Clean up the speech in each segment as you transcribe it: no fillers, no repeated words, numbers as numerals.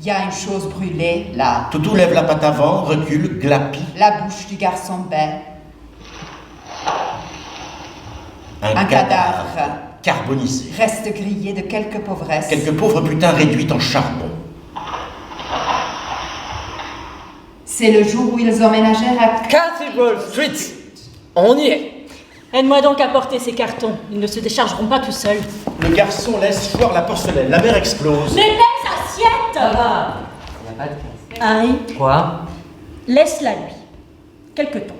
Il y a une chose brûlée, là. Toutou lève la patte avant, recule, glapit. La bouche du garçon baie. Un cadavre carbonisé. Reste grillé de quelques pauvresses. Quelques pauvres putains réduits en charbon. C'est le jour où ils emménagèrent à Cathedral Street. On y est. Aide-moi donc à porter ces cartons. Ils ne se déchargeront pas tout seuls. Le garçon laisse choir la porcelaine. La mère explose. Les belles assiettes! Ça va. Il n'y a pas de casse. Harry, Quoi? laisse-la lui. Quelque temps.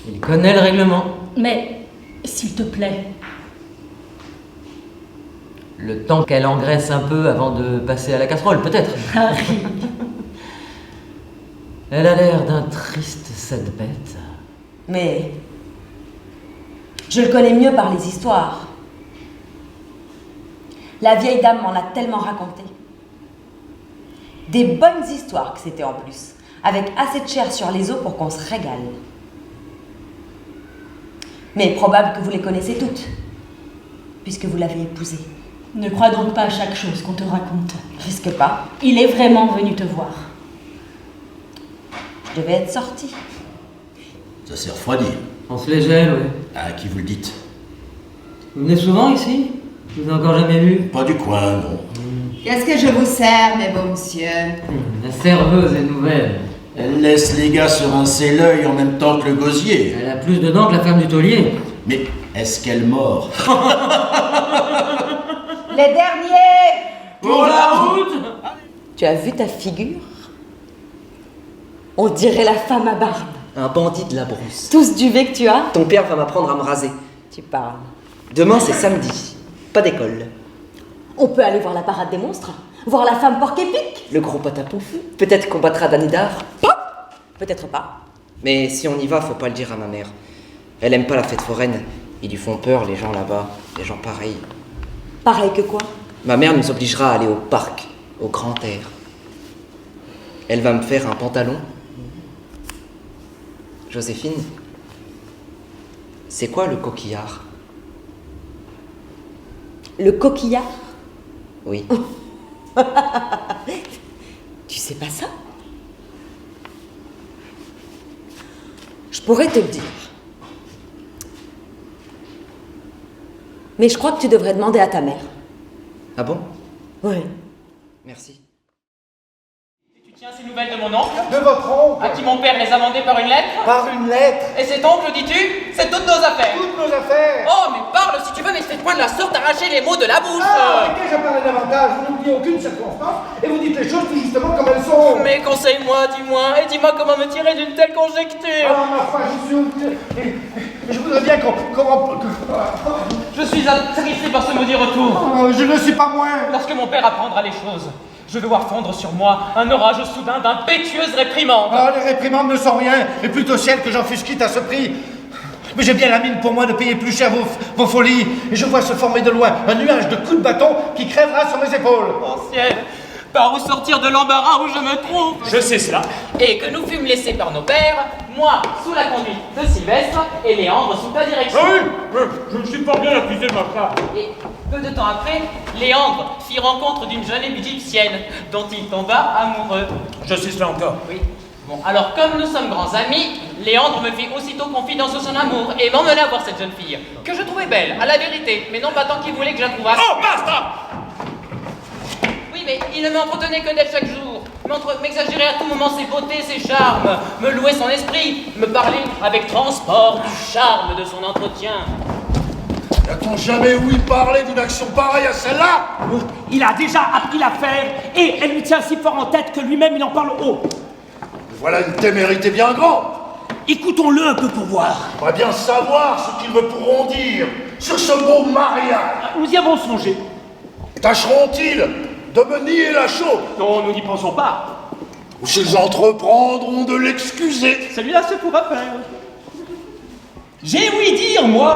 Il connaît le règlement. Mais, s'il te plaît, Le temps qu'elle engraisse un peu avant de passer à la casserole, peut-être. Harry. Elle a l'air d'un triste cette bête. Mais je le connais mieux par les histoires. La vieille dame m'en a tellement raconté. Des bonnes histoires que c'était en plus, avec assez de chair sur les os pour qu'on se régale. Mais probable que vous les connaissez toutes, puisque vous l'avez épousée. Ne crois donc pas à chaque chose qu'on te raconte. Risque pas, Il est vraiment venu te voir. je devais être sortie. Ça s'est refroidi. On se les gèle, ouais. À qui vous le dites? Vous venez souvent ici? Je vous ai encore jamais vu. Pas du coin, non. Qu'est-ce que je vous sers, mes beaux monsieur? La serveuse est nouvelle. Elle laisse les gars se rincer l'œil en même temps que le gosier. Elle a plus de dents que la femme du taulier. Mais est-ce qu'elle mord? Les derniers! Pour la route! Tu as vu ta figure? On dirait la femme à barbe. Un bandit de la brousse. Tous duvet que tu as? Ton père va m'apprendre à me raser. Tu parles. Demain, c'est samedi. Pas d'école. On peut aller voir la parade des monstres? Voir la femme porc-épic? Le gros patapouf. Peut-être qu'on battra Danidar. Peut-être pas. Mais si on y va, faut pas le dire à ma mère. Elle aime pas la fête foraine. Ils lui font peur, les gens là-bas. Les gens pareils. Pareil que quoi? Ma mère nous obligera à aller au parc, au grand air. Elle va me faire un pantalon. Joséphine, c'est quoi le coquillard? Le coquillard? Oui. Tu sais pas ça? Je pourrais te le dire. Mais je crois que tu devrais demander à ta mère. Ah bon? Oui. Merci. Tu tiens ces nouvelles de mon oncle, De votre oncle, à qui mon père les a mandées par une lettre? par une lettre, Et cet oncle, dis-tu, c'est toutes nos affaires. toutes nos affaires. Oh, mais parle si tu veux, mais fais point de la sorte d'arracher les mots de la bouche. Ah, mais qu'ai-je à parler davantage? Vous n'oubliez aucune circonstance et vous dites les choses tout justement comme elles sont. Mais conseille-moi, dis-moi, et dis-moi comment me tirer d'une telle conjecture. Ah, ma foi, je voudrais bien qu'on... Je suis attristé par ce maudit retour. Oh, je ne suis pas moins. Lorsque mon père apprendra les choses, je vais voir fondre sur moi un orage soudain d'impétueuses réprimandes. Ah, les réprimandes ne sont rien, et plutôt ciel que j'en fusse quitte à ce prix. Mais j'ai bien la mine pour moi de payer plus cher vos folies, et je vois se former de loin un nuage de coups de bâton qui crèvera sur mes épaules. Mon ciel, par où sortir de l'embarras où je me trouve? Je sais cela. Et que nous fûmes laissés par nos pères, moi sous la conduite de Sylvestre et Léandre sous ta direction. Ah oui, je ne suis pas bien accusé de ma part. Et peu de temps après, Léandre fit rencontre d'une jeune égyptienne dont il tomba amoureux. Je sais cela encore. Oui. Bon, alors comme nous sommes grands amis, Léandre me fit aussitôt confidence de son amour et m'emmena voir cette jeune fille, que je trouvais belle, à la vérité, mais non pas tant qu'il voulait que je la trouvasse. Oh, basta! Oui, mais il ne m'entretenait que d'elle chaque jour, m'exagérait à tout moment ses beautés, ses charmes, me louait son esprit, me parlait avec transport du charme de son entretien. A-t-on jamais ouï parler d'une action pareille à celle-là? Il a déjà appris l'affaire et elle lui tient si fort en tête que lui-même il en parle haut. Voilà une témérité bien grande. Écoutons-le un peu pour voir. J'aimerais bien savoir ce qu'ils me pourront dire sur ce beau mariage. Nous y avons songé. Tâcheront-ils de me nier la chose, Non, nous n'y pensons pas. ou s'ils entreprendront de l'excuser? Celui-là se pourra faire. J'ai ouï dire, moi,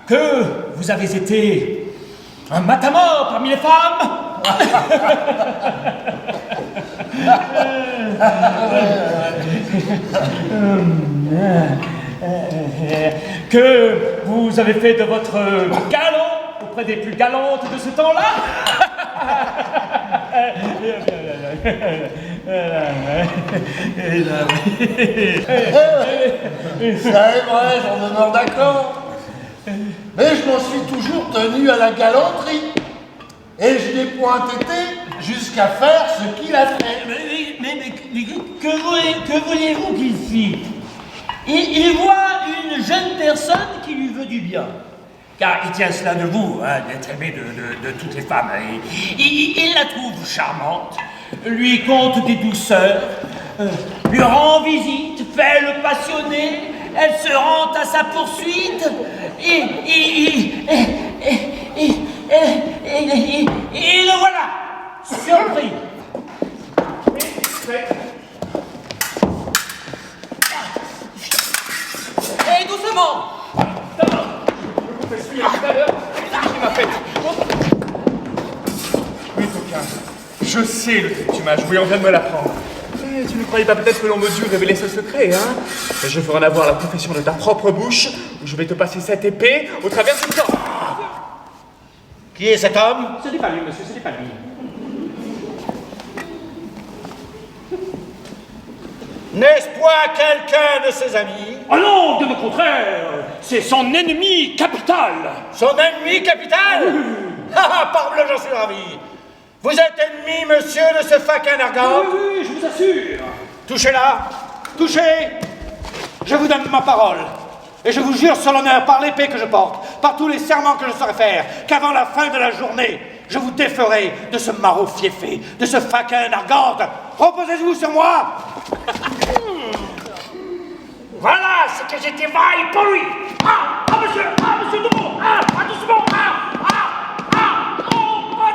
que vous avez été un matamor parmi les femmes. Que vous avez fait de votre galant auprès des plus galantes de ce temps-là. Ça est vrai, j'en demeure d'accord. Mais je m'en suis toujours tenu à la galanterie. Et je n'ai point été jusqu'à faire ce qu'il a fait. Mais que voulez-vous qu'il fit? Il voit une jeune personne qui lui veut du bien. Car il tient cela de vous, hein, d'être aimé de toutes les femmes. Il la trouve charmante, lui conte des douceurs, lui rend visite, fait le passionné, elle se rend à sa poursuite, et le voilà, surpris. Hé, doucement! Oui, coquin. Je sais le truc que tu m'as joué, on vient de me l'apprendre. Mais tu ne croyais pas peut-être que l'on me dû révéler ce secret, hein? Mais je ferai en avoir la confession de ta propre bouche, où je vais te passer cette épée au travers du temps. Qui est cet homme? Ce n'est pas lui, monsieur, ce n'est pas lui. N'est-ce point quelqu'un de ses amis? Oh non, bien au contraire, c'est son ennemi capital. Son ennemi capital? Ah, parbleu, j'en suis ravi. Vous êtes ennemi, monsieur, de ce faquin d'Argante? Oui, je vous assure. Touchez-la, touchez. Je vous donne ma parole. Et je vous jure sur l'honneur, par l'épée que je porte, par tous les serments que je saurai faire, qu'avant la fin de la journée, je vous déferai de ce maraud fieffé, de ce faquin d'Argante. Reposez-vous sur moi. Voilà ce que j'étais vaille pour lui. Monsieur Dumont, doucement, pas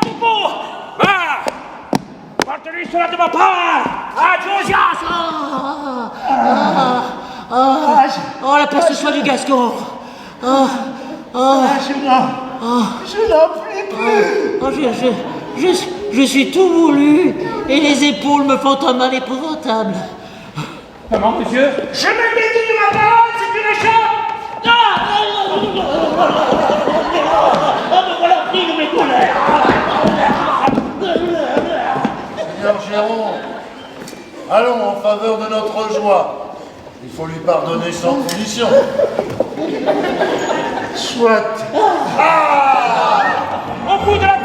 Dumont. Porte-lui cela de ma part. Josias. Oh, la peste soit du Gascon. Je n'en puis plus. Je suis tout moulu et les épaules me font un mal épouvantable. Comment, monsieur? Je me dédie de ma parole, c'est une échoppe. Me voilà pris de mes colères. Seigneur Géron, allons en faveur de notre joie. Il faut lui pardonner sans condition. Soit. Au bout de la